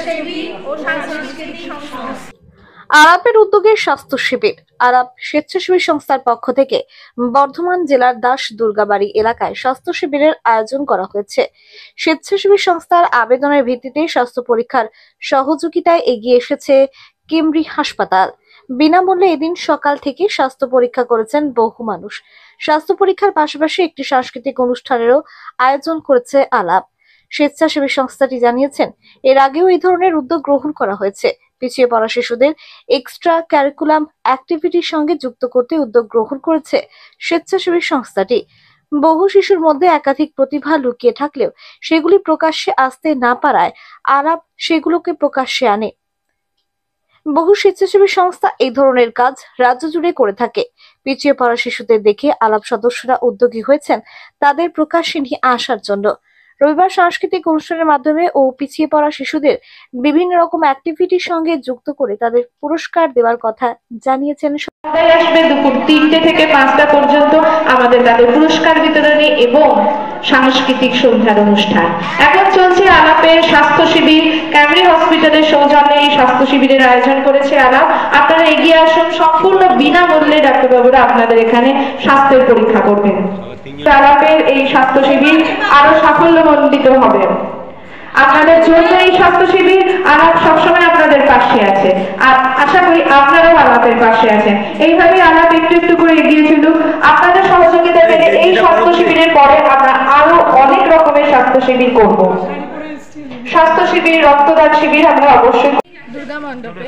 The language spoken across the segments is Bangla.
স্বেচ্ছাসেবী ও সাংস্কৃতিক সংস্থা। আরাপের উদ্যোগে স্বাস্থ্য শিবির। আরাপ স্বেচ্ছাসেবী সংস্থার পক্ষ থেকে বর্ধমান জেলার দাস দুর্গাবাড়ি এলাকায় স্বাস্থ্য শিবিরের আয়োজন করা হয়েছে। স্বেচ্ছাসেবী সংস্থার আবেদনের ভিত্তিতে স্বাস্থ্য পরীক্ষার সহযোগিতায় এগিয়ে এসেছে কেমব্রি হাসপাতাল। বিনামূল্যে এদিন সকাল থেকে স্বাস্থ্য পরীক্ষা করেছেন বহু মানুষ। স্বাস্থ্য পরীক্ষার পাশাপাশি একটি সাংস্কৃতিক অনুষ্ঠানেরও আয়োজন করেছে আলাপ। স্বেচ্ছাসেবী সংস্থাটি জানিয়েছেন, এর আগেও এই ধরনের উদ্যোগ গ্রহণ করা হয়েছে। পিছিয়ে পড়া শিশুদের এক্সট্রা কারিকুলাম অ্যাক্টিভিটির সঙ্গে যুক্ত করতে উদ্যোগ গ্রহণ করেছে স্বেচ্ছাসেবী সংস্থাটি। বহু শিশুর মধ্যে একাধিক প্রতিভা লুকিয়ে থাকলেও সেগুলি প্রকাশ্যে আসতে না পারায় আলাপ সেগুলোকে প্রকাশ্যে আনে। বহু স্বেচ্ছাসেবী সংস্থা এই ধরনের কাজ রাজ্য জুড়ে করে থাকে। পিছিয়ে পড়া শিশুদের দেখে আলাপ সদস্যরা উদ্যোগী হয়েছেন তাদের প্রকাশ্যে নিয়ে আসার জন্য। রবিবার সাংস্কৃতিক অনুষ্ঠানের মাধ্যমে ও পিছিয়ে পড়া শিশুদের বিভিন্ন রকম অ্যাক্টিভিটির সঙ্গে যুক্ত করে তাদের পুরস্কার দেওয়ার কথা জানিয়েছেন। আসবে দুপুর 3টে থেকে 5টা পর্যন্ত আমাদের তাদের পুরস্কার বিতরণী এবং সাংস্কৃতিক সন্ধ্যার অনুষ্ঠান। এখন চলছে আলাপের স্বাস্থ্য শিবির। কেমব্রি হসপিটালের সৌজন্যে এই স্বাস্থ্য শিবিরের আয়োজন করেছে আলাপ। আপনারা এগিয়ে আসুন, সম্পূর্ণ বিনামূল্যে ডাক্তারবাবুরা আপনাদের এখানে স্বাস্থ্যের পরীক্ষা করবেন। আলাপের এই স্বাস্থ্য শিবির আরো সাফল্যমণ্ডিত হবে। আপনাদের জন্য এই স্বাস্থ্য শিবির আলাপ সবসময় আপনাদের পাশে আছে, আর আশা করি আপনারাও আলাপের পাশে আছেন। এইভাবে আলাপ একটু একটু করে এগিয়ে চলুক। আপনাদের সহযোগিতা পেলে এই স্বাস্থ্য শিবিরের পরে আমরা আরো অনেক রকমের স্বাস্থ্য শিবির করব। স্বাস্থ্য শিবির, রক্তদান শিবির আমরা অবশ্যই দুর্গা মণ্ডপে,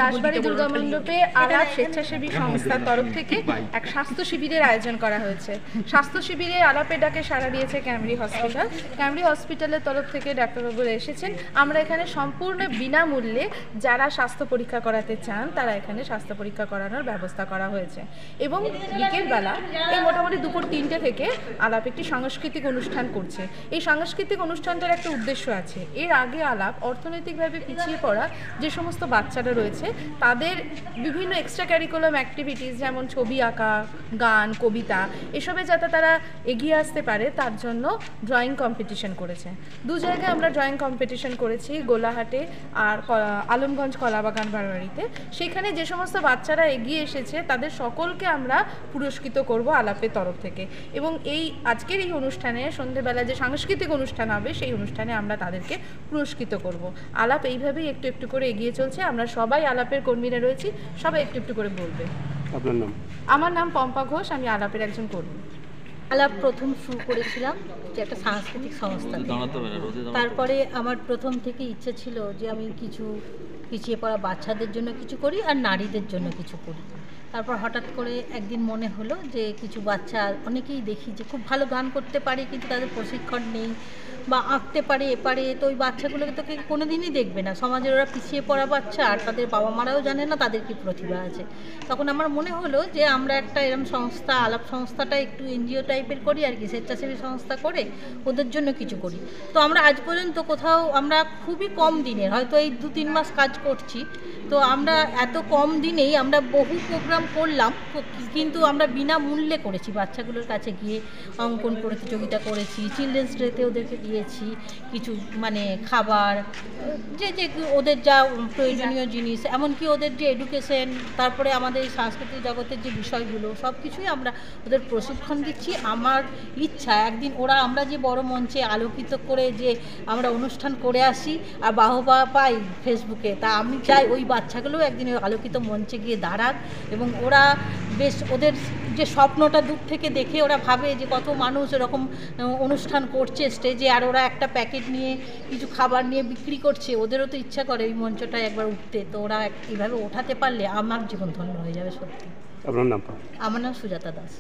দাসবাড়ি দুর্গা মণ্ডপে আলাপ স্বেচ্ছাসেবী সংস্থার তরফ থেকে এক স্বাস্থ্য শিবিরের আয়োজন করা হয়েছে। স্বাস্থ্য শিবিরে আলাপের ডাকে সাড়া দিয়েছে কেমব্রি হসপিটাল। কেমব্রি হসপিটালের তরফ থেকে ডাক্তারবাবুরা এসেছেন। আমরা এখানে সম্পূর্ণ বিনামূল্যে যারা স্বাস্থ্য পরীক্ষা করাতে চান তারা এখানে স্বাস্থ্য পরীক্ষা করানোর ব্যবস্থা করা হয়েছে। এবং বিকেলবেলা এই মোটামুটি দুপুর 3টে থেকে আলাপ একটি সাংস্কৃতিক অনুষ্ঠান করছে। এই সাংস্কৃতিক অনুষ্ঠানটার একটা উদ্দেশ্য আছে। এর আগে আলাপ অর্থনৈতিকভাবে পিছিয়ে পড়া যে সমস্ত বাচ্চারা রয়েছে তাদের বিভিন্ন এক্সট্রা কারিকুলাম অ্যাক্টিভিটিস যেমন ছবি আঁকা, গান, কবিতা এসবে যাতে তারা এগিয়ে আসতে পারে তার জন্য ড্রয়িং কম্পিটিশন করেছে। দু জায়গায় আমরা ড্রয়িং কম্পিটিশন করেছি, গোলাহাটে আর আলমগঞ্জ কলাবাগান বারবাড়িতে। সেখানে যে সমস্ত বাচ্চারা এগিয়ে এসেছে তাদের সকলকে আমরা পুরস্কৃত করব আলাপের তরফ থেকে। এবং এই আজকের এই অনুষ্ঠানে সন্ধ্যেবেলা যে সাংস্কৃতিক অনুষ্ঠান হবে সেই অনুষ্ঠানে আমরা তাদেরকে পুরস্কৃত করব। আলাপ এইভাবেই একটু একটু করে এগিয়ে চলছে। আমরা সবাই আলাপের কর্মীরা রয়েছি, সবাই একটু একটু করে বলবে। আপনার নাম? আমার নাম পম্পা ঘোষ, আমি আলাপের একজন কর্মী। আলাপ প্রথম শুরু করেছিলাম যে একটা সাংস্কৃতিক সংস্থা। তারপরে আমার প্রথম থেকে ইচ্ছে ছিল যে আমি কিছু পিছিয়ে পড়া বাচ্চাদের জন্য কিছু করি আর নারীদের জন্য কিছু করি। তারপর হঠাৎ করে একদিন মনে হলো যে কিছু বাচ্চা অনেকেই দেখি যে খুব ভালো গান করতে পারে কিন্তু তাদের প্রশিক্ষণ নেই, বা আঁকতে পারে এপারে, তো ওই বাচ্চাগুলোকে তো কোনো দিনই দেখবে না। সমাজের ওরা পিছিয়ে পড়া বাচ্চা আর তাদের বাবা মারাও জানে না তাদের কি প্রতিভা আছে। তখন আমার মনে হলো যে আমরা একটা এরকম সংস্থা, আলাপ সংস্থাটা একটু এনজিও টাইপের করি আর কি, স্বেচ্ছাসেবী সংস্থা করে ওদের জন্য কিছু করি। তো আমরা আজ পর্যন্ত কোথাও আমরা খুবই কম দিনের, হয়তো এই 2-3 মাস কাজ করছি, তো আমরা এত কম দিনেই আমরা বহু প্রোগ্রাম করলাম, কিন্তু আমরা বিনামূল্যে করেছি। বাচ্চাগুলোর কাছে গিয়ে অঙ্কন প্রতিযোগিতা করেছি, চিলড্রেন্স ডেতে ওদেরকে দিয়েছি কিছু মানে খাবার, যে যে ওদের যা প্রয়োজনীয় জিনিস, এমনকি ওদের যে এডুকেশন, তারপরে আমাদের সাংস্কৃতিক জগতের যে বিষয়গুলো সব কিছুই আমরা ওদের প্রশিক্ষণ দিচ্ছি। আমার ইচ্ছা একদিন ওরা আমরা যে বড় মঞ্চে আলোকিত করে যে আমরা অনুষ্ঠান করে আসি আর বাহবা পাই ফেসবুকে, তা আমি চাই ওই বাচ্চাগুলো একদিন ওই আলোকিত মঞ্চে গিয়ে দাঁড়াক এবং ওরা বেশ ওদের যে স্বপ্নটা দূর থেকে দেখে ওরা ভাবে যে কত মানুষ এরকম অনুষ্ঠান করছে স্টেজে, আর ওরা একটা প্যাকেট নিয়ে কিছু খাবার নিয়ে বিক্রি করছে, ওদেরও তো ইচ্ছা করে ওই মঞ্চটায় একবার উঠতে। তো ওরা এইভাবে ওঠাতে পারলে আমার জীবন ধন্য হয়ে যাবে সত্যি। আপনার নাম? আমার নাম সুজাতা দাস।